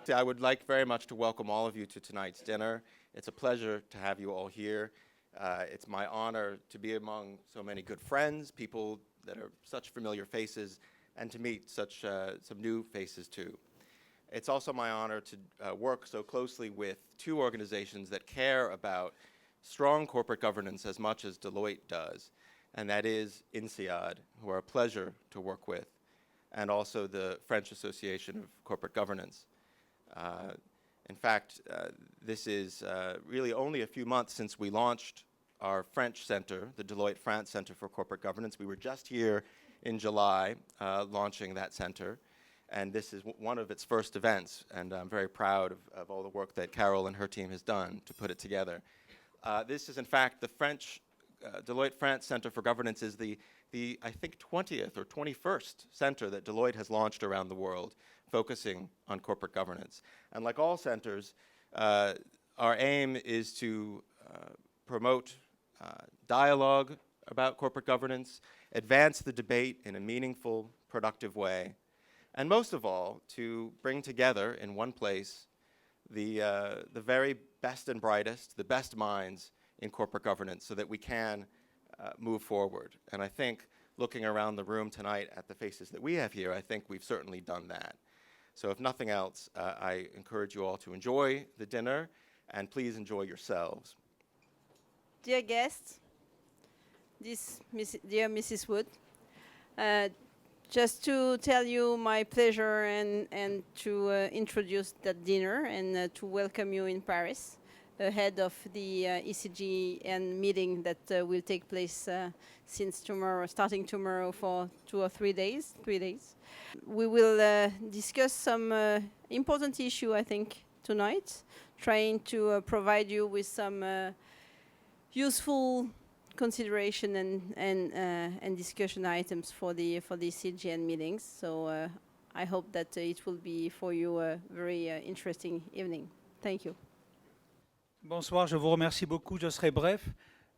fact, I would like very much to welcome all of you to tonight's dinner. It's a pleasure to have you all here. It's my honor to be among so many good friends, people that are such familiar faces, and to meet such some new faces too. It's also my honor to work so closely with two organizations that care about strong corporate governance as much as Deloitte does, and that is INSEAD, who are a pleasure to work with, and also the French Association of Corporate Governance. In fact, this is really only a few months since we launched our French center, the Deloitte France Center for Corporate Governance. We were just here in July launching that center, and this is one of its first events, and I'm very proud of all the work that Carol and her team has done to put it together. This is, in fact, the French Deloitte France Center for Governance is the I think 20th or 21st center that Deloitte has launched around the world, focusing on corporate governance. And like all centers, our aim is to promote dialogue about corporate governance, advance the debate in a meaningful, productive way, and most of all, to bring together in one place the very best and brightest, the best minds in corporate governance so that we can move forward. And I think looking around the room tonight at the faces that we have here, I think we've certainly done that. So if nothing else, I encourage you all to enjoy the dinner and please enjoy yourselves. Dear guests, dear Mrs. Wood, just to tell you my pleasure and to introduce that dinner and to welcome you in Paris ahead of the ECG and meeting that will take place since tomorrow, starting tomorrow for 2 or 3 days. We will discuss some important issue, I think, tonight, trying to provide you with some useful consideration and discussion items for the CGN meetings. So I hope that it will be for you a very interesting evening. Thank you. Bonsoir, je vous remercie beaucoup, je serai bref.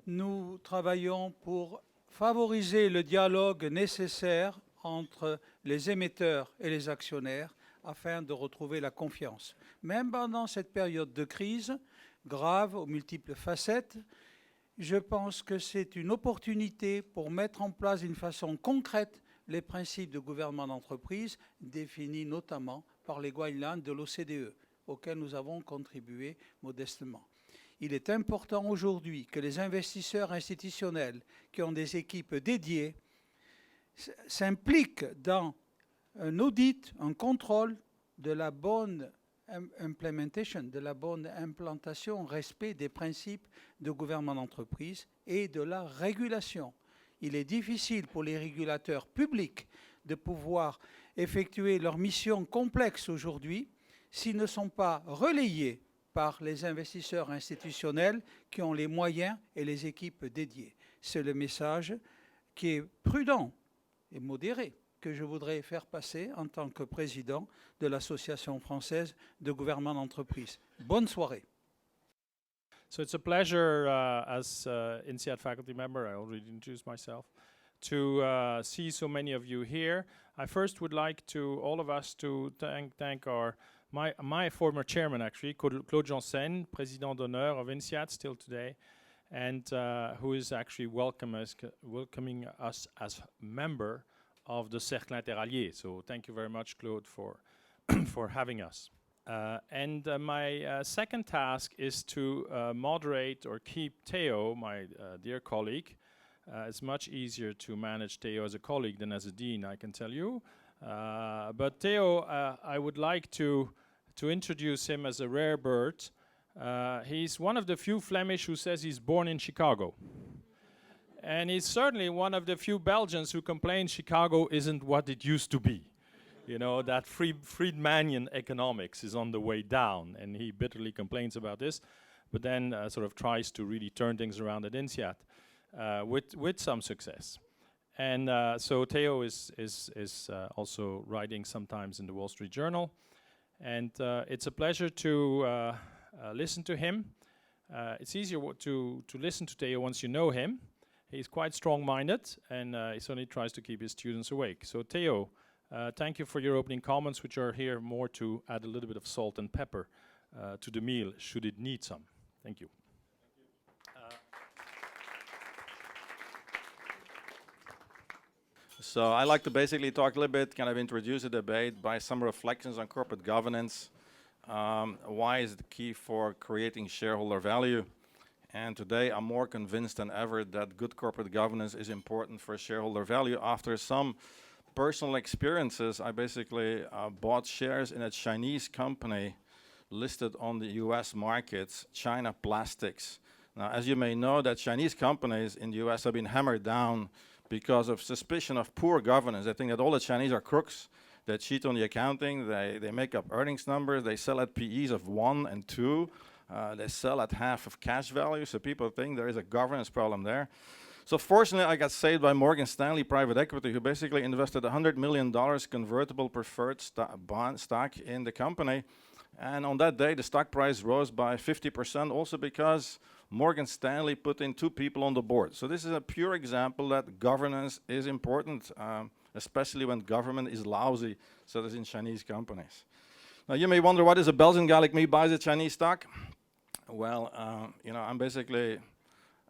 Nous travaillons pour favoriser le dialogue nécessaire entre les émetteurs et les actionnaires afin de retrouver la confiance. Même pendant cette période de crise grave aux multiples facettes, je pense que c'est une opportunité pour mettre en place d'une façon concrète les principes de gouvernement d'entreprise définis notamment par les guidelines de l'OCDE, auxquels nous avons contribué modestement. Il est important aujourd'hui que les investisseurs institutionnels qui ont des équipes dédiées s'impliquent dans un audit, un contrôle de la bonne implementation, de la bonne implantation, respect des principes de gouvernement d'entreprise et de la régulation. Il est difficile pour les régulateurs publics de pouvoir effectuer leur mission complexe aujourd'hui s'ils ne sont pas relayés par les investisseurs institutionnels qui ont les moyens et les équipes dédiées. C'est le message qui est prudent et modéré que je voudrais faire passer en tant que président de l'Association française de gouvernement d'entreprise. Bonne soirée. So it's a pleasure as INSEAD faculty member, I already introduced myself, to see so many of you here. I first would like to, all of us, to thank my former chairman, actually, Claude Janssen, Président d'honneur of INSEAD still today, and who is actually welcoming us as member of the Cercle Interallié. So thank you very much, Claude, for, for having us. And my second task is to moderate or keep Theo, my dear colleague. It's much easier to manage Theo as a colleague than as a dean, I can tell you. But Theo, I would like to introduce him as a rare bird. He's one of the few Flemish who says he's born in Chicago. And he's certainly one of the few Belgians who complain Chicago isn't what it used to be. You know, that Friedmanian economics is on the way down, and he bitterly complains about this, but then sort of tries to really turn things around at INSEAD with some success. And so Theo is also writing sometimes in the Wall Street Journal. And it's a pleasure to listen to him. It's easier to listen to Theo once you know him. He's quite strong-minded, and he certainly tries to keep his students awake. So Theo, Thank you for your opening comments, which are here more to add a little bit of salt and pepper to the meal, should it need some. Thank you. So I like to basically talk a little bit, kind of introduce the debate by some reflections on corporate governance. Why is it key for creating shareholder value? And today I'm more convinced than ever that good corporate governance is important for shareholder value. After some personal experiences, I basically bought shares in a Chinese company listed on the US markets, China Plastics. Now, as you may know, that Chinese companies in the US have been hammered down because of suspicion of poor governance. They think that all the Chinese are crooks. They cheat on the accounting, they make up earnings numbers, they sell at PEs of 1 and 2, they sell at half of cash value, so people think there is a governance problem there. So fortunately, I got saved by Morgan Stanley Private Equity, who basically invested $100 million convertible preferred stock in the company. And on that day, the stock price rose by 50%, also because Morgan Stanley put in 2 people on the board. So this is a pure example that governance is important, especially when government is lousy, so as in Chinese companies. Now you may wonder, what is a Belgian guy like me buys a Chinese stock? Well, you know, I'm basically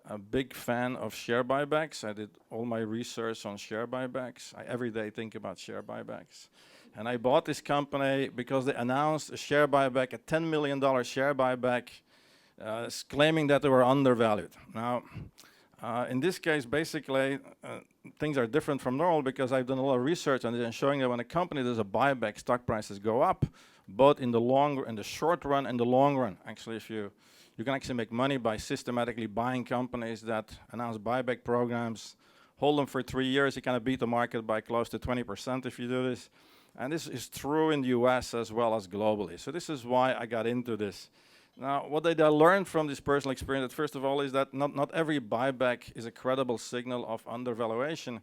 a big fan of share buybacks. I did all my research on share buybacks. I every day think about share buybacks. And I bought this company because they announced a share buyback, a $10 million share buyback, claiming that they were undervalued. Now, in this case, basically, things are different from normal because I've done a lot of research on it and showing that when a company does a buyback, stock prices go up, both in the short run and the long run. Actually, if you can actually make money by systematically buying companies that announce buyback programs, hold them for 3 years, you kind of beat the market by close to 20% if you do this. And this is true in the US as well as globally. So this is why I got into this. Now, what I learned from this personal experience, first of all, is that not every buyback is a credible signal of undervaluation.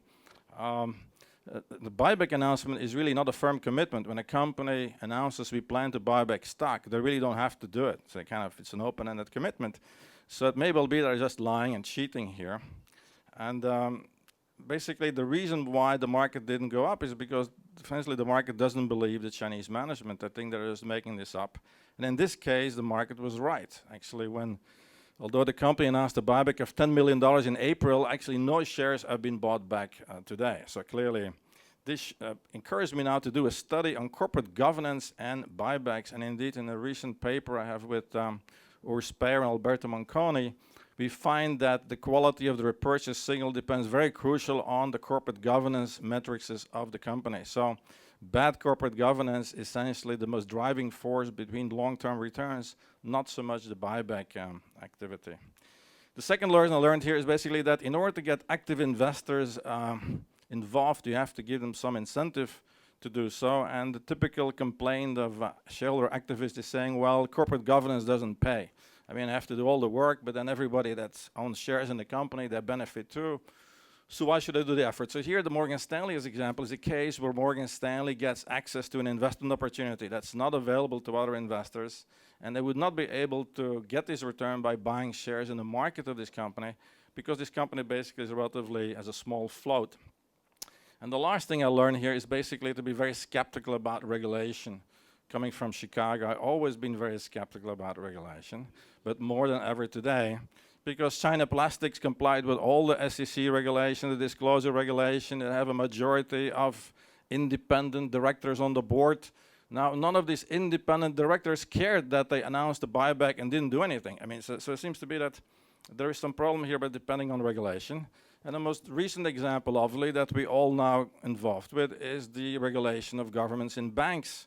The buyback announcement is really not a firm commitment. When a company announces we plan to buy back stock, they really don't have to do it. So it's an open-ended commitment. So it may well be they're just lying and cheating here. And basically the reason why the market didn't go up is because essentially the market doesn't believe the Chinese management. I think they're just making this up. And in this case, the market was right. Actually, although the company announced a buyback of $10 million in April, actually no shares have been bought back today. So clearly, this encouraged me now to do a study on corporate governance and buybacks. And indeed, in a recent paper I have with Urs Peyer and Alberto Manconi, we find that the quality of the repurchase signal depends very crucial on the corporate governance metrics of the company. So bad corporate governance is essentially the most driving force between long-term returns, not so much the buyback activity. The second lesson I learned here is basically that in order to get active investors involved, you have to give them some incentive to do so. And the typical complaint of shareholder activists is saying, well, corporate governance doesn't pay. I mean, I have to do all the work, but then everybody that owns shares in the company, they benefit too. So why should I do the effort? So here the Morgan Stanley example is a case where Morgan Stanley gets access to an investment opportunity that's not available to other investors, and they would not be able to get this return by buying shares in the market of this company, because this company basically has a small float. And the last thing I learned here is basically to be very skeptical about regulation. Coming from Chicago, I've always been very skeptical about regulation, but more than ever today, because China Plastics complied with all the SEC regulation, the disclosure regulation. They have a majority of independent directors on the board. Now, none of these independent directors cared that they announced a buyback and didn't do anything. I mean, so it seems to be that there is some problem here, but depending on regulation. And the most recent example, obviously, that we all now involved with is the regulation of governments in banks.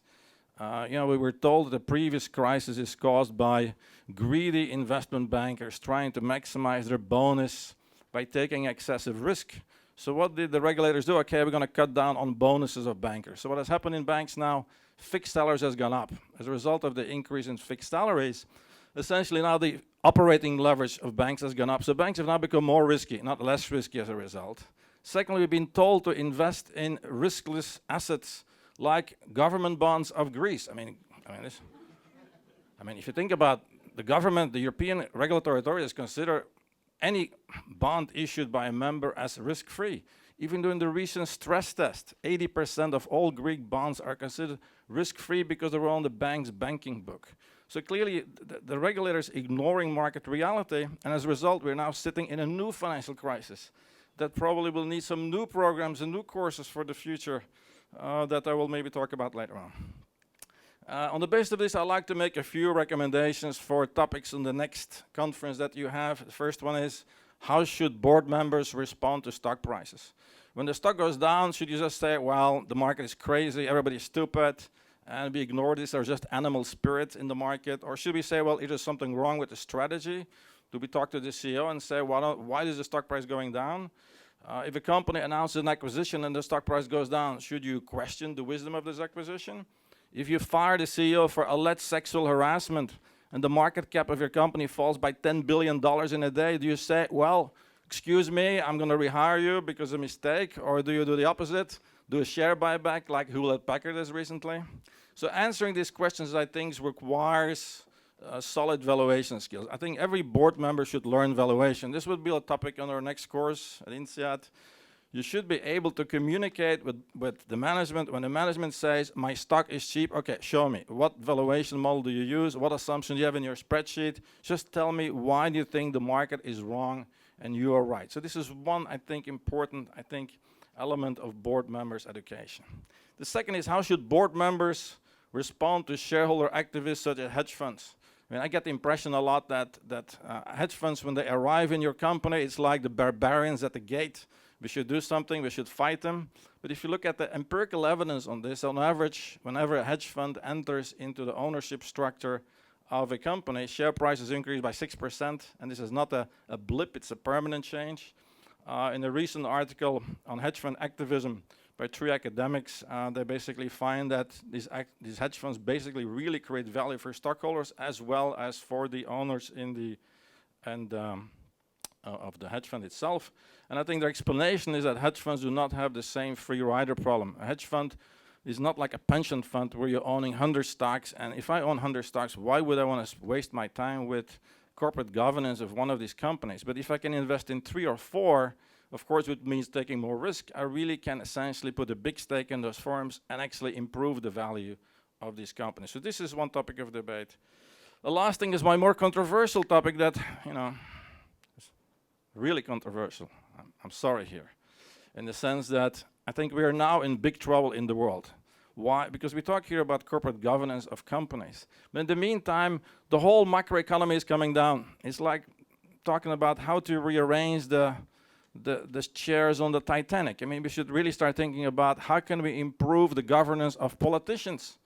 You know, we were told that the previous crisis is caused by greedy investment bankers trying to maximize their bonus by taking excessive risk. So what did the regulators do? Okay, we're going to cut down on bonuses of bankers. So what has happened in banks now, fixed salaries has gone up. As a result of the increase in fixed salaries, essentially now the operating leverage of banks has gone up. So banks have now become more risky, not less risky as a result. Secondly, we've been told to invest in riskless assets like government bonds of Greece. I mean, if you think about the government, the European regulatory authorities consider any bond issued by a member as risk-free. Even during the recent stress test, 80% of all Greek bonds are considered risk-free because they're on the bank's banking book. So clearly, the regulator is ignoring market reality, and as a result, we're now sitting in a new financial crisis that probably will need some new programs and new courses for the future that I will maybe talk about later on. On the basis of this, I'd like to make a few recommendations for topics on the next conference that you have. The first one is, how should board members respond to stock prices? When the stock goes down, should you just say, well, the market is crazy, everybody's stupid, and we ignore this, there's just animal spirits in the market? Or should we say, well, is there something wrong with the strategy? Do we talk to the CEO and say, well, why is the stock price going down? If a company announces an acquisition and the stock price goes down, should you question the wisdom of this acquisition? If you fire the CEO for alleged sexual harassment and the market cap of your company falls by $10 billion in a day, do you say, well, excuse me, I'm going to rehire you because of a mistake? Or do you do the opposite, do a share buyback like Hewlett-Packard has recently? So answering these questions, I think, requires solid valuation skills. I think every board member should learn valuation. This would be a topic on our next course at INSEAD. You should be able to communicate with the management. When the management says, my stock is cheap, okay, show me. What valuation model do you use? What assumption do you have in your spreadsheet? Just tell me, why do you think the market is wrong and you are right? So this is one, I think, important, element of board members' education. The second is, how should board members respond to shareholder activists such as hedge funds? I mean, I get the impression a lot that hedge funds, when they arrive in your company, it's like the barbarians at the gate. We should do something, we should fight them. But if you look at the empirical evidence on this, on average, whenever a hedge fund enters into the ownership structure of a company, share prices increase by 6%, and this is not a blip, it's a permanent change. In a recent article on hedge fund activism by 3 academics, they basically find that these hedge funds basically really create value for stockholders as well as for the owners in the of the hedge fund itself. And I think their explanation is that hedge funds do not have the same free rider problem. A hedge fund is not like a pension fund where you're owning 100 stocks, and if I own 100 stocks, why would I want to waste my time with corporate governance of one of these companies? But if I can invest in 3 or 4, of course, it means taking more risk. I really can essentially put a big stake in those firms and actually improve the value of these companies. So this is one topic of debate. The last thing is my more controversial topic that, is really controversial. I'm sorry here, in the sense that I think we are now in big trouble in the world. Why? Because we talk here about corporate governance of companies. But in the meantime, the whole macroeconomy is coming down. It's like talking about how to rearrange the chairs on the Titanic. I mean, we should really start thinking about how can we improve the governance of politicians.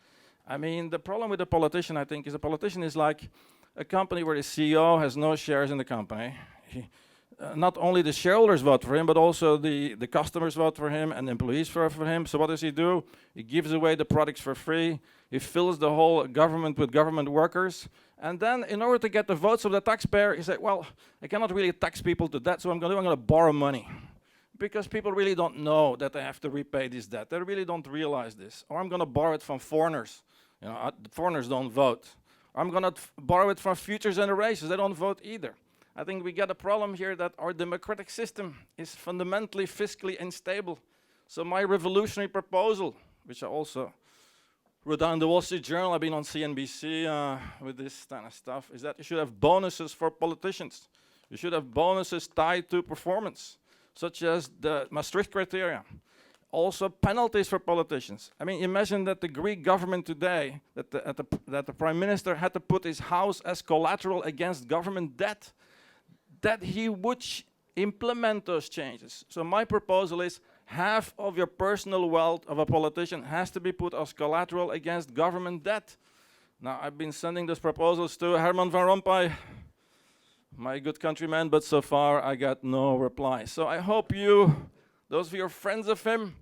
I mean, the problem with a politician, I think, is a politician is like a company where the CEO has no shares in the company. Not only the shareholders vote for him, but also the customers vote for him and the employees vote for him. So what does he do? He gives away the products for free. He fills the whole government with government workers. And then in order to get the votes of the taxpayer, he said, well, I cannot really tax people to debt, so I'm going to borrow money. Because people really don't know that they have to repay this debt. They really don't realize this. Or I'm going to borrow it from foreigners. Foreigners don't vote. Or I'm going to borrow it from future generations. They don't vote either. I think we got a problem here that our democratic system is fundamentally fiscally unstable. So my revolutionary proposal, which I also wrote down in the Wall Street Journal, I've been on CNBC with this kind of stuff, is that you should have bonuses for politicians. You should have bonuses tied to performance, such as the Maastricht criteria. Also penalties for politicians. I mean, imagine that the Greek government today, that the prime minister had to put his house as collateral against government debt, that he would implement those changes. So my proposal is half of your personal wealth of a politician has to be put as collateral against government debt. Now, I've been sending those proposals to Herman van Rompuy, my good countryman, but so far I got no reply. So I hope you, those of you who are friends of him,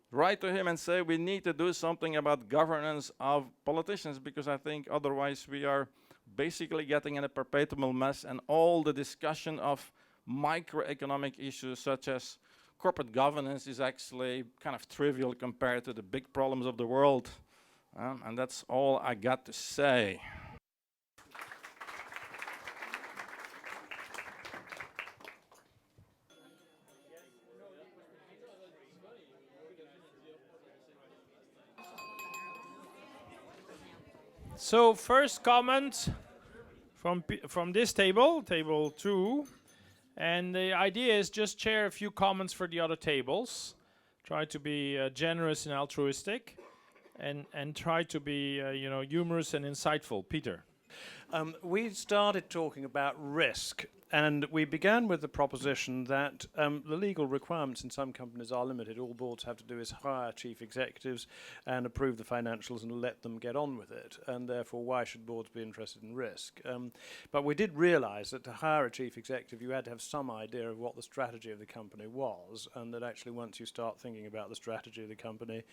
write to him and say we need to do something about governance of politicians, because I think otherwise we are basically getting in a perpetual mess, and all the discussion of microeconomic issues such as corporate governance is actually kind of trivial compared to the big problems of the world. And that's all I got to say. So first comment from this table, table 2. And the idea is just share a few comments for the other tables. Try to be generous and altruistic, and try to be humorous and insightful. Peter. We started talking about risk, and we began with the proposition that the legal requirements in some companies are limited. All boards have to do is hire chief executives and approve the financials and let them get on with it, and therefore why should boards be interested in risk? But we did realize that to hire a chief executive you had to have some idea of what the strategy of the company was, and that actually once you start thinking about the strategy of the company,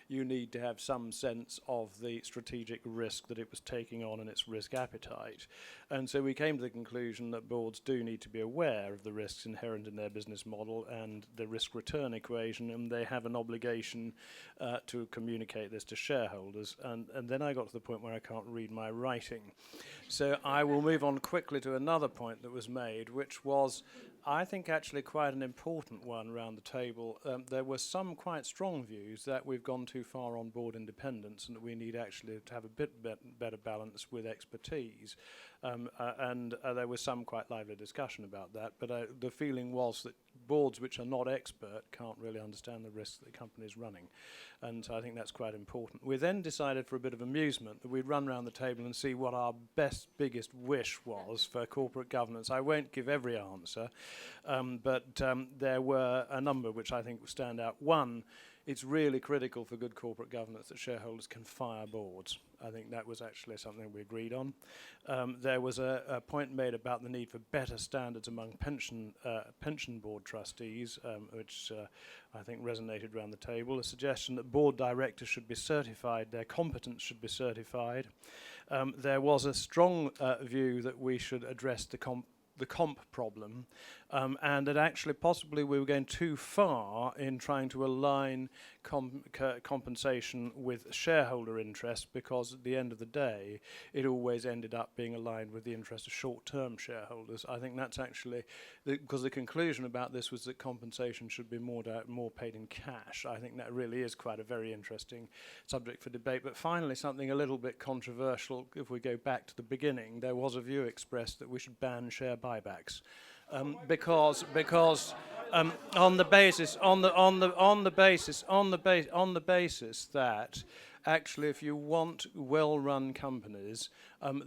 you need to have some sense of the strategic risk that it was taking on and its risk appetite. And so we came to the conclusion that boards do need to be aware of the risks inherent in their business model and the risk-return equation, and they have an obligation to communicate this to shareholders. And then I got to the point where I can't read my writing. So I will move on quickly to another point that was made, which was, I think, actually quite an important one around the table. There were some quite strong views that we've gone too far on board independence and that we need actually to have a bit better balance with expertise. And there was some quite lively discussion about that, but the feeling was that boards which are not expert can't really understand the risks that the company is running. And so I think that's quite important. We then decided, for a bit of amusement, that we'd run around the table and see what our biggest wish was for corporate governance. I won't give every answer, but there were a number which I think stand out. One, it's really critical for good corporate governance that shareholders can fire boards. I think that was actually something we agreed on. There was a point made about the need for better standards among pension board trustees, which I think resonated around the table. A suggestion that board directors should be certified, their competence should be certified. There was a strong view that we should address the comp problem, and that actually possibly we were going too far in trying to align compensation with shareholder interest, because at the end of the day it always ended up being aligned with the interest of short-term shareholders. I think that's actually, because the conclusion about this was that compensation should be more paid in cash. I think that really is quite a very interesting subject for debate. But finally, something a little bit controversial, if we go back to the beginning, there was a view expressed that we should ban share buybacks. Because on the basis that actually if you want well-run companies,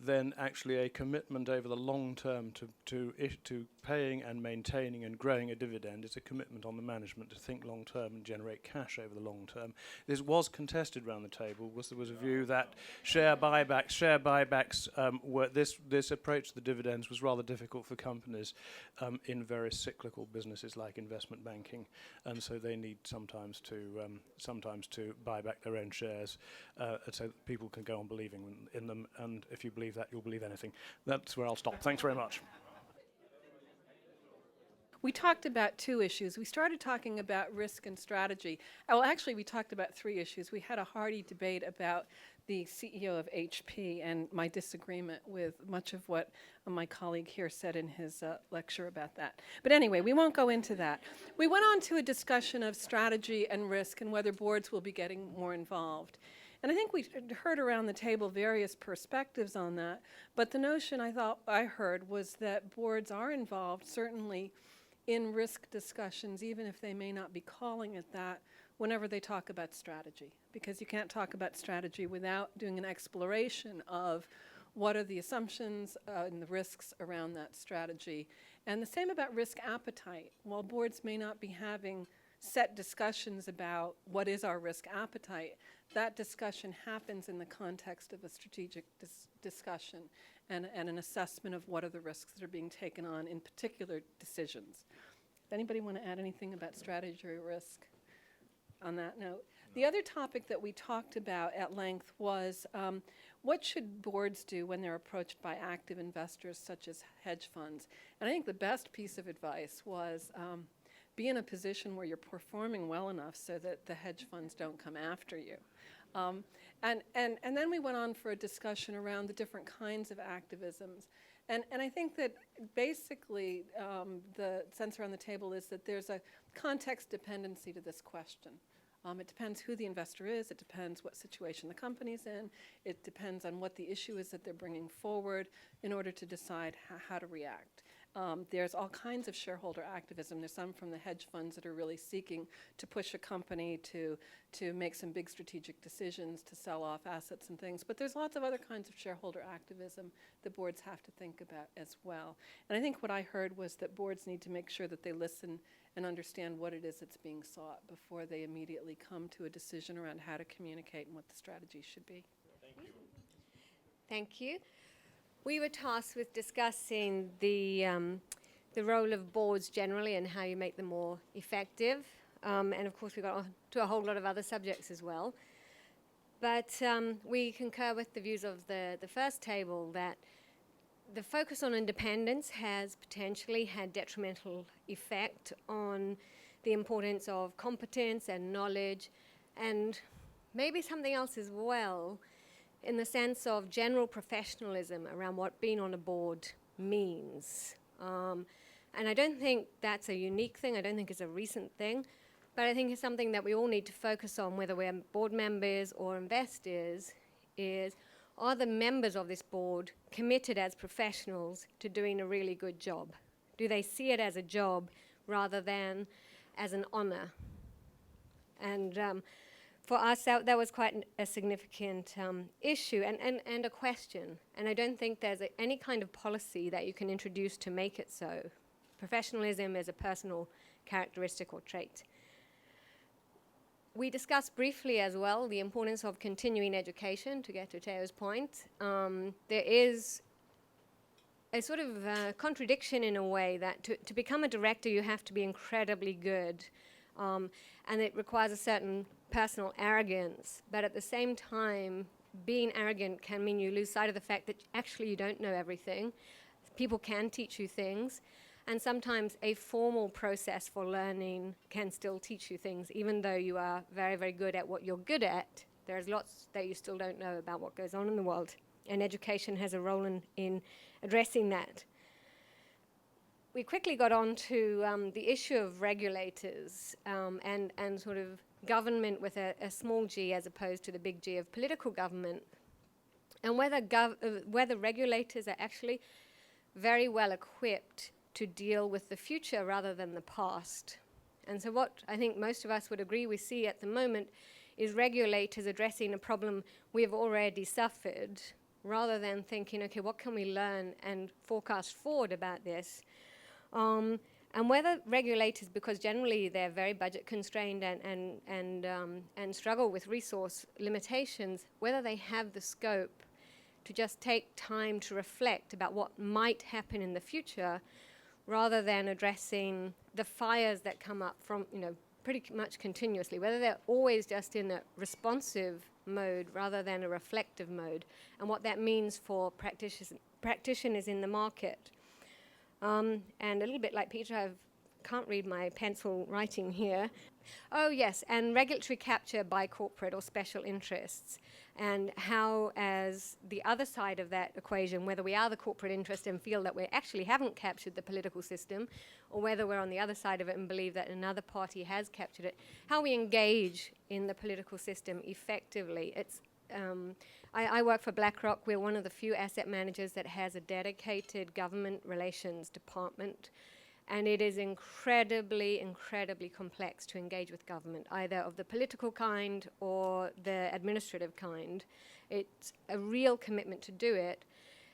then actually a commitment over the long term to paying and maintaining and growing a dividend is a commitment on the management to think long term and generate cash over the long term. This was contested around the table. There was a view that share buybacks were this approach to the dividends was rather difficult for companies in very cyclical businesses like investment banking, and so they need sometimes to buy back their own shares so that people can go on believing in them. And if you believe that, you'll believe anything. That's where I'll stop. Thanks very much. We talked about two issues. We started talking about risk and strategy. Well, actually, we talked about three issues. We had a hearty debate about the CEO of HP and my disagreement with much of what my colleague here said in his lecture about that. But anyway, we won't go into that. We went on to a discussion of strategy and risk and whether boards will be getting more involved. And I think we heard around the table various perspectives on that, but the notion I heard was that boards are involved, certainly, in risk discussions, even if they may not be calling it that, whenever they talk about strategy. Because you can't talk about strategy without doing an exploration of what are the assumptions and the risks around that strategy. And the same about risk appetite. While boards may not be having set discussions about what is our risk appetite, that discussion happens in the context of a strategic discussion and an assessment of what are the risks that are being taken on in particular decisions. Does anybody want to add anything about strategy or risk on that note? The other topic that we talked about at length was what should boards do when they're approached by active investors such as hedge funds? And I think the best piece of advice was be in a position where you're performing well enough so that the hedge funds don't come after you. And then we went on for a discussion around the different kinds of activisms. And I think that basically the sense around the table is that there's a context dependency to this question. It depends who the investor is. It depends what situation the company's in. It depends on what the issue is that they're bringing forward in order to decide how to react. There's all kinds of shareholder activism. There's some from the hedge funds that are really seeking to push a company to make some big strategic decisions, to sell off assets and things. But there's lots of other kinds of shareholder activism that boards have to think about as well. And I think what I heard was that boards need to make sure that they listen and understand what it is that's being sought before they immediately come to a decision around how to communicate and what the strategy should be. Thank you. We were tasked with discussing the role of boards generally and how you make them more effective. And of course, we got on to a whole lot of other subjects as well. But we concur with the views of the first table that the focus on independence has potentially had detrimental effect on the importance of competence and knowledge, and maybe something else as well, in the sense of general professionalism around what being on a board means. And I don't think that's a unique thing. I don't think it's a recent thing. But I think it's something that we all need to focus on, whether we're board members or investors, is are the members of this board committed as professionals to doing a really good job? Do they see it as a job rather than as an honor? And for us, that was quite a significant issue and a question. And I don't think there's any kind of policy that you can introduce to make it so. Professionalism is a personal characteristic or trait. We discussed briefly as well the importance of continuing education, to get to Teo's point. There is a sort of contradiction in a way that to become a director, you have to be incredibly good. And it requires a certain personal arrogance, but at the same time, being arrogant can mean you lose sight of the fact that actually you don't know everything. People can teach you things, and sometimes a formal process for learning can still teach you things, even though you are very, very good at what you're good at. There's lots that you still don't know about what goes on in the world, and education has a role in addressing that. We quickly got on to the issue of regulators and sort of government with a small g as opposed to the big G of political government, and whether regulators are actually very well equipped to deal with the future rather than the past. And so what I think most of us would agree we see at the moment is regulators addressing a problem we've already suffered rather than thinking, okay, what can we learn and forecast forward about this? And whether regulators, because generally they're very budget constrained and struggle with resource limitations, whether they have the scope to just take time to reflect about what might happen in the future rather than addressing the fires that come up from, pretty much continuously, whether they're always just in a responsive mode rather than a reflective mode, and what that means for practitioners in the market. And a little bit like Peter, I can't read my pencil writing here. Oh yes, and regulatory capture by corporate or special interests, and how as the other side of that equation, whether we are the corporate interest and feel that we actually haven't captured the political system, or whether we're on the other side of it and believe that another party has captured it, how we engage in the political system effectively. It's I work for BlackRock. We're one of the few asset managers that has a dedicated government relations department. And it is incredibly, incredibly complex to engage with government, either of the political kind or the administrative kind. It's a real commitment to do it,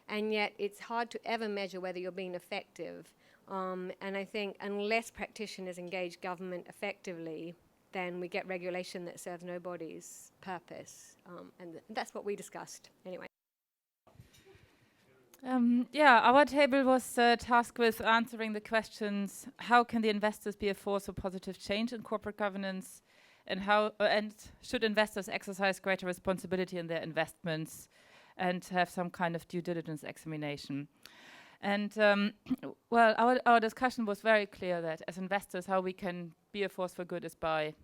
and yet it's hard to ever measure whether you're being effective. And I think unless practitioners engage government effectively, then we get regulation that serves nobody's purpose. And that's what we discussed, anyway. Our table was tasked with answering the questions: how can the investors be a force for positive change in corporate governance, and and should investors exercise greater responsibility in their investments and have some kind of due diligence examination? And our discussion was very clear that as investors, how we can be a force for good is by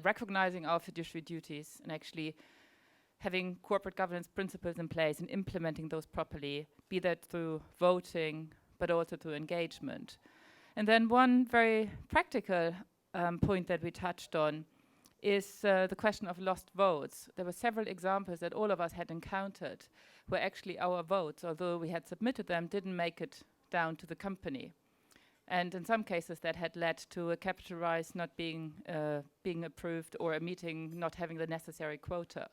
recognizing our fiduciary duties and actually having corporate governance principles in place and implementing those properly, be that through voting, but also through engagement. And then one very practical point that we touched on is the question of lost votes. There were several examples that all of us had encountered where actually our votes, although we had submitted them, didn't make it down to the company. And in some cases that had led to a capital rise not being approved or a meeting not having the necessary quota.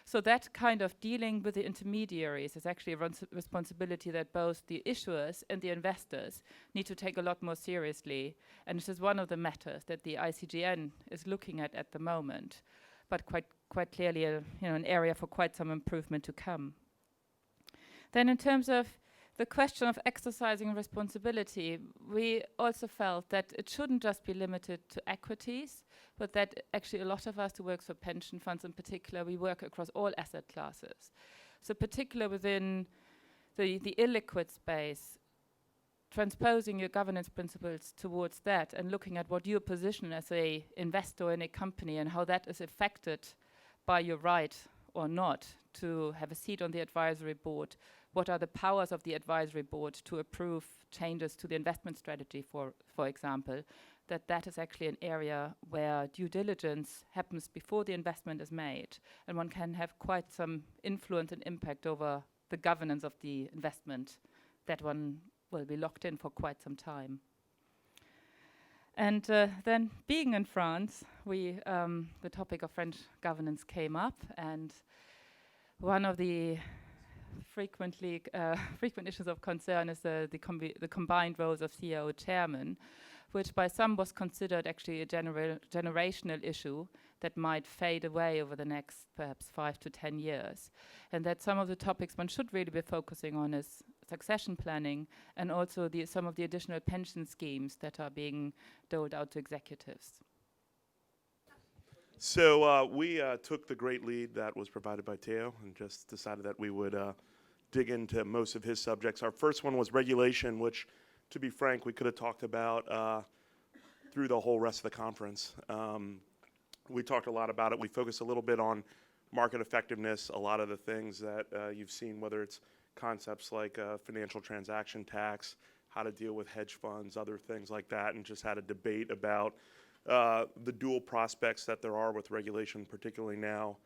So that kind of dealing with the intermediaries is actually a responsibility that both the issuers and the investors need to take a lot more seriously. And this is one of the matters that the ICGN is looking at the moment, but quite clearly an area for quite some improvement to come. Then in terms of the question of exercising responsibility, we also felt that it shouldn't just be limited to equities, but that actually a lot of us who work for pension funds in particular, we work across all asset classes. So particularly within the illiquid space, transposing your governance principles towards that and looking at what your position as a investor in a company and how that is affected by your right or not to have a seat on the advisory board. What are the powers of the advisory board to approve changes to the investment strategy, for example, that is actually an area where due diligence happens before the investment is made, and one can have quite some influence and impact over the governance of the investment that one will be locked in for quite some time. And then being in France, the topic of French governance came up, and one of the frequent issues of concern is the combined roles of CEO chairman, which by some was considered actually a generational issue that might fade away over the next perhaps 5 to 10 years. And that some of the topics one should really be focusing on is succession planning and also some of the additional pension schemes that are being doled out to executives. So we took the great lead that was provided by Theo and just decided that we would dig into most of his subjects. Our first one was regulation, which, to be frank, we could have talked about through the whole rest of the conference. We talked a lot about it. We focused a little bit on market effectiveness, a lot of the things that you've seen, whether it's concepts like financial transaction tax, how to deal with hedge funds, other things like that, and just had a debate about the dual prospects that there are with regulation, particularly now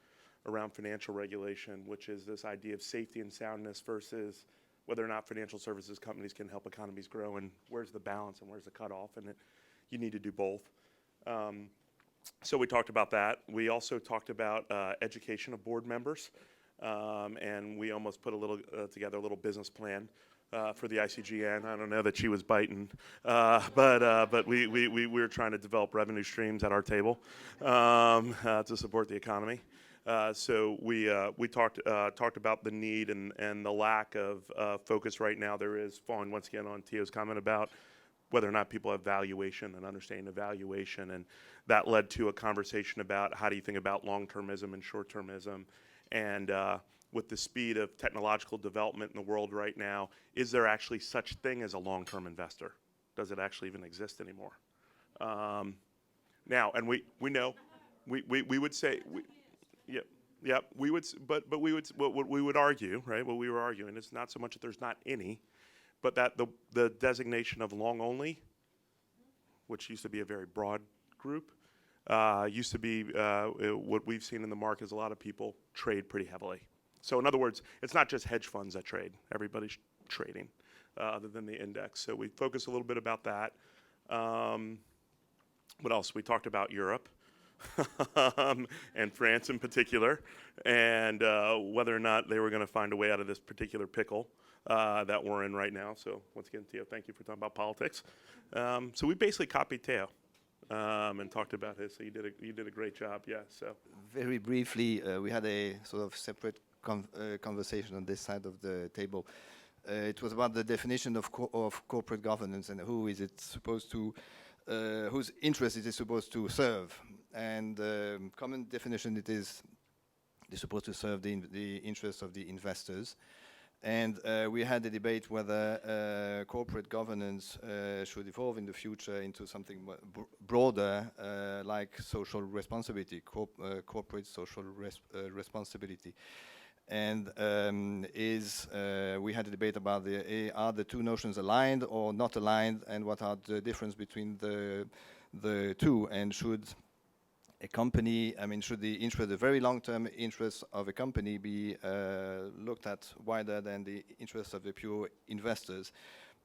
around financial regulation, which is this idea of safety and soundness versus whether or not financial services companies can help economies grow, and where's the balance and where's the cutoff, and you need to do both. So we talked about that. We also talked about education of board members, and we almost put together a little business plan for the ICGN. I don't know that she was biting, but we were trying to develop revenue streams at our table to support the economy. So we talked about the need and the lack of focus right now there is, following once again on Theo's comment about whether or not people have valuation and understanding of valuation, and that led to a conversation about how do you think about long-termism and short-termism, and with the speed of technological development in the world right now, is there actually such thing as a long-term investor? Does it actually even exist anymore? Now, and we know, we would say, we would, but we would, what we would argue, right? What we were arguing is not so much that there's not any, but that the designation of long only, which used to be a very broad group, used to be what we've seen in the market is a lot of people trade pretty heavily. So in other words, it's not just hedge funds that trade. Everybody's trading other than the index. So we focused a little bit about that. What else? We talked about Europe and France in particular, and whether or not they were going to find a way out of this particular pickle that we're in right now. So once again, Theo, thank you for talking about politics. So we basically copied Theo and talked about his. So you did a great job. Yeah. So very briefly, we had a sort of separate conversation on this side of the table. It was about the definition of corporate governance and who is it supposed to, whose interest it is supposed to serve. And common definition, it is supposed to serve the interests of the investors. And we had a debate whether corporate governance should evolve in the future into something broader, like social responsibility, corporate social responsibility. And we had a debate about are the two notions aligned or not aligned, and what are the difference between the two, and should a company, I mean, should the very long-term interests of a company be looked at wider than the interests of the pure investors?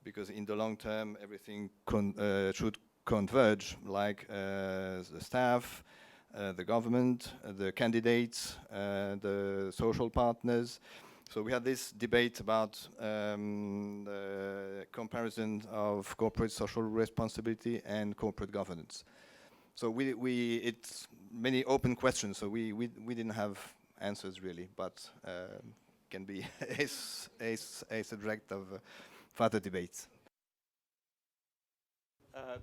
Because in the long term, everything should converge, like the staff, the government, the candidates, the social partners. So we had this debate about the comparison of corporate social responsibility and corporate governance. So it's many open questions, so we didn't have answers really, but can be a subject of further debates.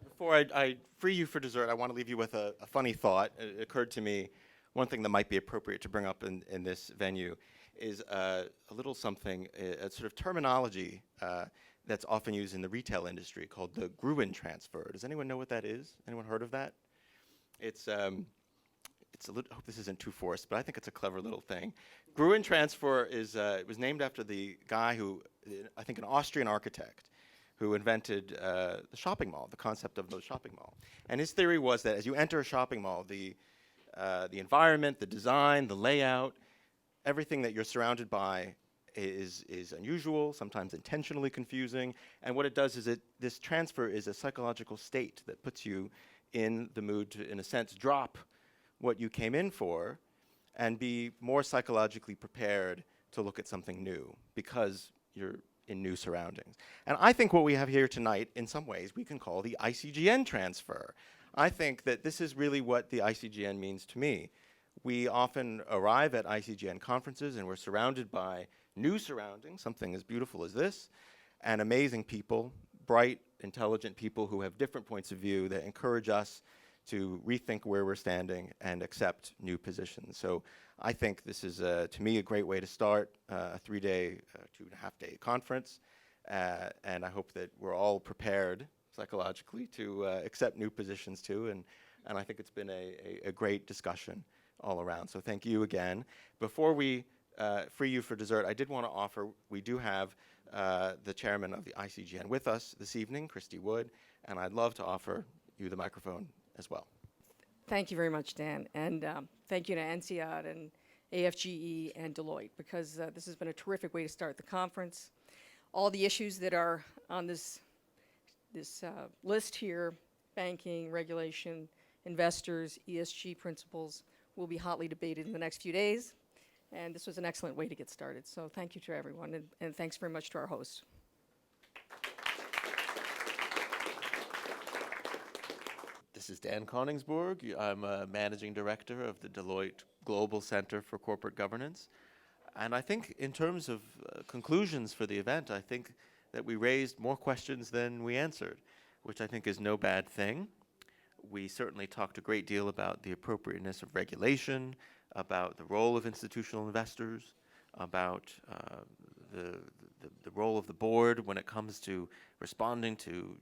Before I free you for dessert, I want to leave you with a funny thought. It occurred to me, one thing that might be appropriate to bring up in this venue is a little something, a sort of terminology that's often used in the retail industry called the Gruen transfer. Does anyone know what that is? Anyone heard of that? It's a little, I hope this isn't too forced, but I think it's a clever little thing. Gruen transfer is, it was named after the guy who, I think an Austrian architect, who invented the shopping mall, the concept of the shopping mall. And his theory was that as you enter a shopping mall, the environment, the design, the layout, everything that you're surrounded by is unusual, sometimes intentionally confusing. And what it does is this transfer is a psychological state that puts you in the mood to, in a sense, drop what you came in for and be more psychologically prepared to look at something new because you're in new surroundings. And I think what we have here tonight, in some ways, we can call the ICGN transfer. I think that this is really what the ICGN means to me. We often arrive at ICGN conferences and we're surrounded by new surroundings, something as beautiful as this, and amazing people, bright, intelligent people who have different points of view that encourage us to rethink where we're standing and accept new positions. So I think this is, to me, a great way to start a 3-day, 2.5-day conference. And I hope that we're all prepared psychologically to accept new positions too. And I think it's been a great discussion all around. So thank you again. Before we free you for dessert, I did want to offer, we do have the chairman of the ICGN with us this evening, Christy Wood, and I'd love to offer you the microphone as well. Thank you very much, Dan, and thank you to INSEAD and AFGE and Deloitte, because this has been a terrific way to start the conference. All the issues that are on this list here, banking, regulation, investors, ESG principles, will be hotly debated in the next few days, and this was an excellent way to get started. So thank you to everyone, and thanks very much to our hosts. This is Dan Koningsborg. I'm a managing director of the Deloitte Global Center for Corporate Governance. And I think in terms of conclusions for the event, I think that we raised more questions than we answered, which I think is no bad thing. We certainly talked a great deal about the appropriateness of regulation, about the role of institutional investors, about the role of the board when it comes to responding to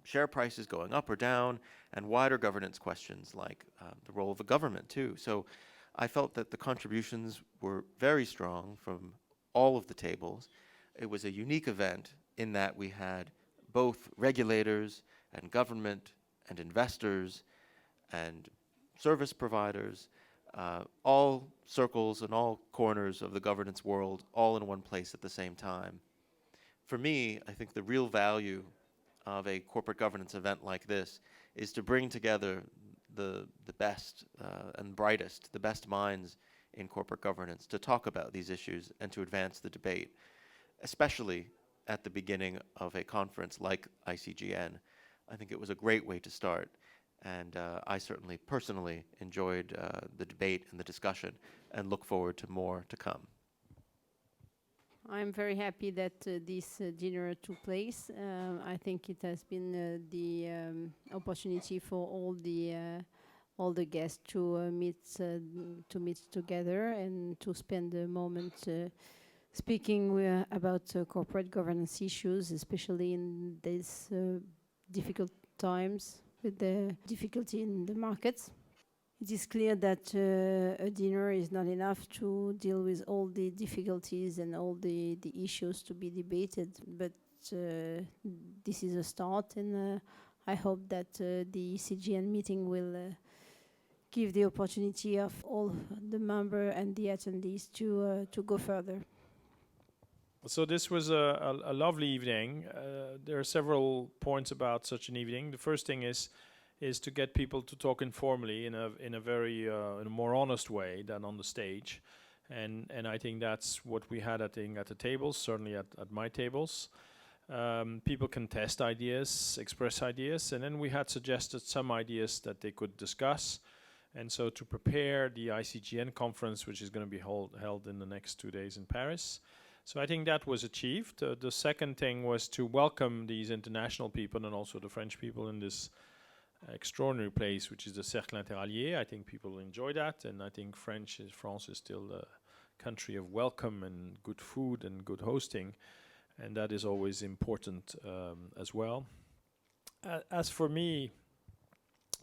share prices going up or down, and wider governance questions like the role of the government too. So I felt that the contributions were very strong from all of the tables. It was a unique event in that we had both regulators and government and investors and service providers, all circles and all corners of the governance world, all in one place at the same time. For me, I think the real value of a corporate governance event like this is to bring together the best and brightest, the best minds in corporate governance to talk about these issues and to advance the debate, especially at the beginning of a conference like ICGN. I think it was a great way to start, and I certainly personally enjoyed the debate and the discussion and look forward to more to come. I'm very happy that this dinner took place. I think it has been the opportunity for all the guests to meet together and to spend a moment speaking about corporate governance issues, especially in these difficult times with the difficulty in the markets. It is clear that a dinner is not enough to deal with all the difficulties and all the issues to be debated, but this is a start, and I hope that the ECGN meeting will give the opportunity of all the members and the attendees to go further. So this was a lovely evening. There are several points about such an evening. The first thing is to get people to talk informally in a very in a more honest way than on the stage, and I think that's what we had at the tables, certainly at my tables. People can test ideas, express ideas, and then we had suggested some ideas that they could discuss. And so to prepare the ICGN conference, which is going to be held in the next 2 days in Paris. So I think that was achieved. The second thing was to welcome these international people and also the French people in this extraordinary place, which is the Cercle Interallié. I think people enjoy that, and I think France is still a country of welcome and good food and good hosting, and that is always important as well. As for me,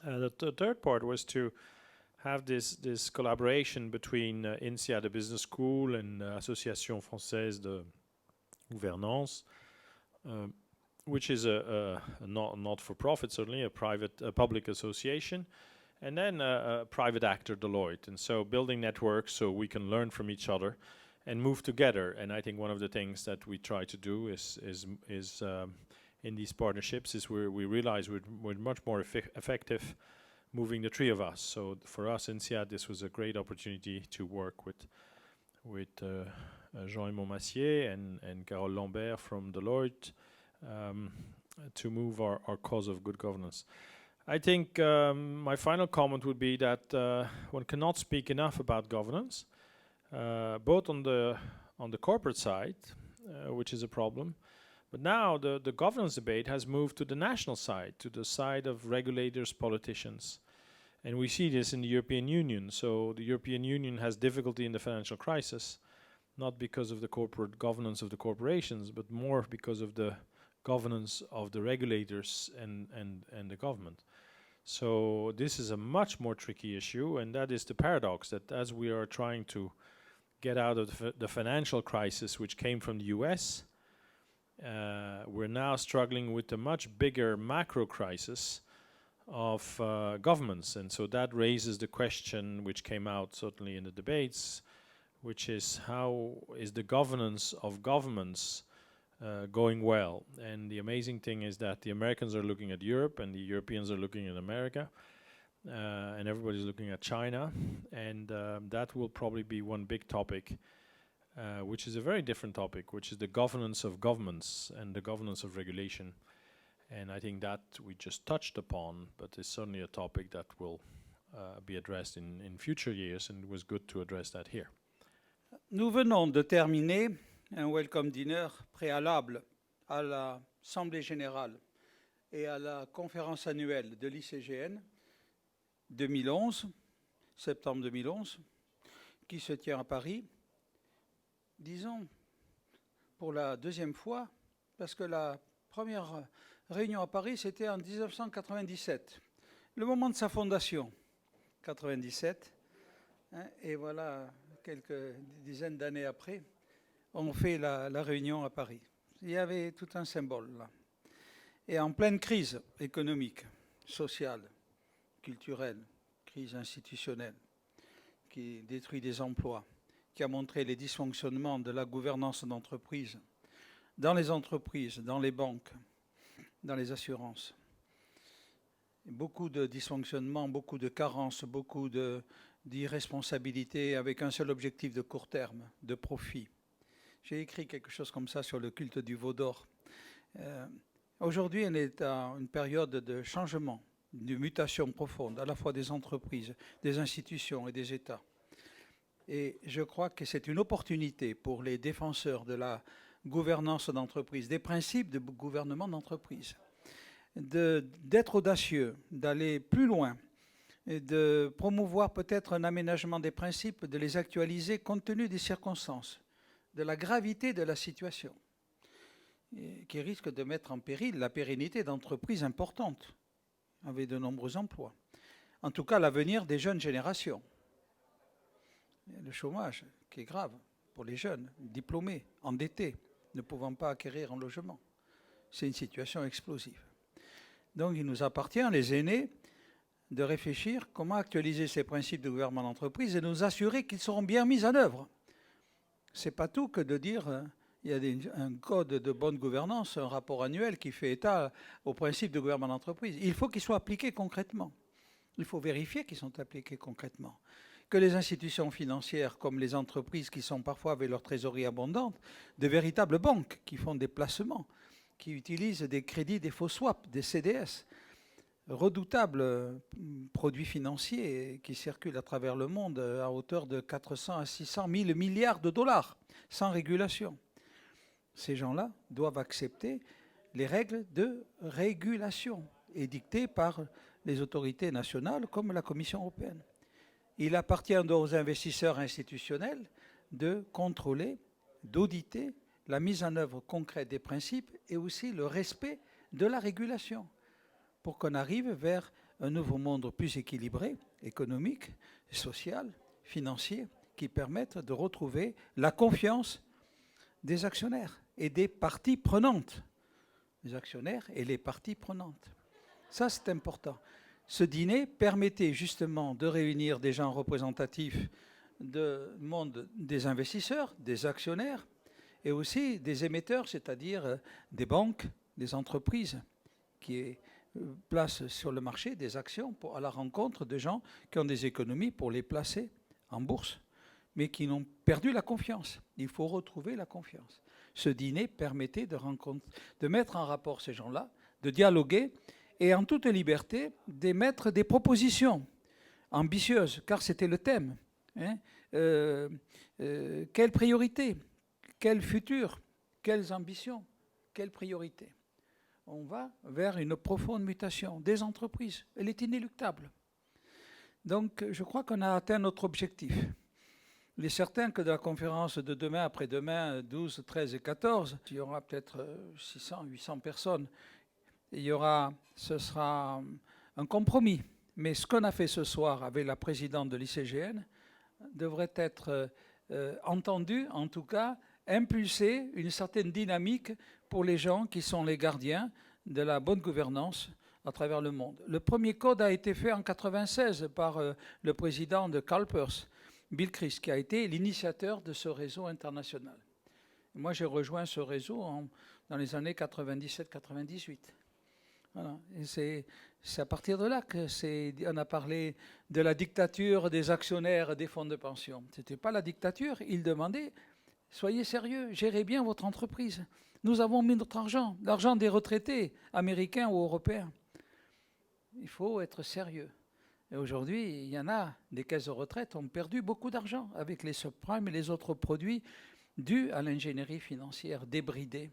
the third part was to have this collaboration between INSEAD, the business school, and Association Française de Gouvernance, which is a not-for-profit, certainly, a public association, and then a private actor, Deloitte. And so building networks so we can learn from each other and move together. And I think one of the things that we try to do is in these partnerships is we realize we're much more effective moving the three of us. So for us, INSEAD, this was a great opportunity to work with Jean Montmassier and Carole Lambert from Deloitte to move our cause of good governance. I think my final comment would be that one cannot speak enough about governance, both on the corporate side, which is a problem, but now the governance debate has moved to the national side, to the side of regulators, politicians. And we see this in the European Union. So the European Union has difficulty in the financial crisis, not because of the corporate governance of the corporations, but more because of the governance of the regulators and the government. So this is a much more tricky issue, and that is the paradox that as we are trying to get out of the financial crisis which came from the US, we're now struggling with a much bigger macro crisis of governments. And so that raises the question which came out certainly in the debates, which is how is the governance of governments going well? And the amazing thing is that the Americans are looking at Europe and the Europeans are looking at America, and everybody's looking at China, and that will probably be one big topic, which is a very different topic, which is the governance of governments and the governance of regulation. And I think that we just touched upon, but it's certainly a topic that will be addressed in future years, and it was good to address that here. Nous venons de terminer un welcome dinner préalable à l'Assemblée générale et à la conférence annuelle de l'ICGN 2011, septembre 2011, qui se tient à Paris, disons, pour la deuxième fois, parce que la première réunion à Paris, c'était en 1997, le moment de sa fondation, 97, hein, et voilà, quelques dizaines d'années après, on fait la réunion à Paris. Il y avait tout un symbole là. Et en pleine crise économique, sociale, culturelle, crise institutionnelle, qui détruit des emplois, qui a montré les dysfonctionnements de la gouvernance d'entreprise, dans les banques, dans les assurances. Beaucoup de dysfonctionnements, beaucoup de carences, beaucoup d'irresponsabilité avec un seul objectif de court terme, de profit. J'ai écrit quelque chose comme ça sur le culte du veau d'or. Aujourd'hui, on est à une période de changement, de mutation profonde, à la fois des entreprises, des institutions et des États. Et je crois que c'est une opportunité pour les défenseurs de la gouvernance d'entreprise, des principes de gouvernement d'entreprise, d'être audacieux, d'aller plus loin, et de promouvoir peut-être un aménagement des principes, de les actualiser compte tenu des circonstances, de la gravité de la situation, qui risque de mettre en péril la pérennité d'entreprises importantes, avec de nombreux emplois. En tout cas, l'avenir des jeunes générations. Le chômage, qui est grave pour les jeunes, diplômés, endettés, ne pouvant pas acquérir un logement. C'est une situation explosive. Donc il nous appartient, les aînés, de réfléchir comment actualiser ces principes de gouvernement d'entreprise et nous assurer qu'ils seront bien mis en œuvre. Ce n'est pas tout que de dire il y a un code de bonne gouvernance, un rapport annuel qui fait état aux principes de gouvernement d'entreprise. Il faut qu'ils soient appliqués concrètement. Il faut vérifier qu'ils sont appliqués concrètement. Que les institutions financières, comme les entreprises qui sont parfois avec leur trésorerie abondante, de véritables banques qui font des placements, qui utilisent des crédits, des faux swaps, des CDS, redoutables produits financiers qui circulent à travers le monde à hauteur de 400 à 600 000 milliards de dollars, sans régulation. Ces gens-là doivent accepter les règles de régulation édictées par les autorités nationales comme la Commission européenne. Il appartient aux investisseurs institutionnels de contrôler, d'auditer la mise en œuvre concrète des principes et aussi le respect de la régulation pour qu'on arrive vers un nouveau monde plus équilibré, économique, social, financier, qui permette de retrouver la confiance des actionnaires et des parties prenantes. Les actionnaires et les parties prenantes. Ça, c'est important. Ce dîner permettait justement de réunir des gens représentatifs du monde des investisseurs, des actionnaires, et aussi des émetteurs, c'est-à-dire des banques, des entreprises qui placent sur le marché des actions à la rencontre de gens qui ont des économies pour les placer en bourse, mais qui n'ont perdu la confiance. Il faut retrouver la confiance. Ce dîner permettait de mettre en rapport ces gens-là, de dialoguer et en toute liberté d'émettre des propositions ambitieuses, car c'était le thème. Quelles priorités? Quel futur? Quelles ambitions? Quelles priorités? On va vers une profonde mutation des entreprises. Elle est inéluctable. Donc, je crois qu'on a atteint notre objectif. Il est certain que dans la conférence de demain, après-demain, 12, 13 et 14, il y aura peut-être 600, 800 personnes. Ce sera un compromis. Mais ce qu'on a fait ce soir avec la présidente de l'ICGN devrait être entendu, en tout cas, impulser une certaine dynamique pour les gens qui sont les gardiens de la bonne gouvernance à travers le monde. Le premier code a été fait en 1996 par le président de CalPERS, Bill Christ, qui a été l'initiateur de ce réseau international. Moi, j'ai rejoint ce réseau dans les années 97-98. Voilà. Et c'est à partir de là qu'on a parlé de la dictature des actionnaires des fonds de pension. Ce n'était pas la dictature, ils demandaient « Soyez sérieux, gérez bien votre entreprise. Nous avons mis notre argent, l'argent des retraités américains ou européens. Il faut être sérieux. » Et aujourd'hui, il y en a, des caisses de retraite ont perdu beaucoup d'argent avec les subprimes et les autres produits dus à l'ingénierie financière débridée,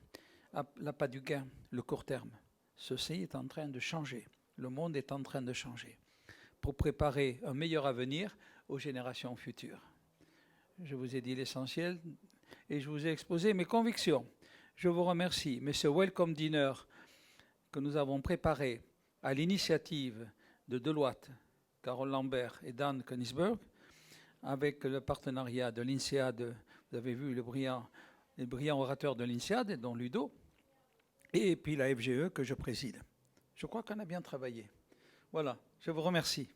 à l'appât du gain, le court terme. Ceci est en train de changer. Le monde est en train de changer pour préparer un meilleur avenir aux générations futures. Je vous ai dit l'essentiel et je vous ai exposé mes convictions. Je vous remercie. Mais ce Welcome Dinner que nous avons préparé à l'initiative de Deloitte, Carole Lambert et Dan Königsberg, avec le partenariat de l'INSEAD, vous avez vu les brillants orateurs de l'INSEAD, dont Ludo, et puis la FGE que je préside. Je crois qu'on a bien travaillé. Voilà, je vous remercie.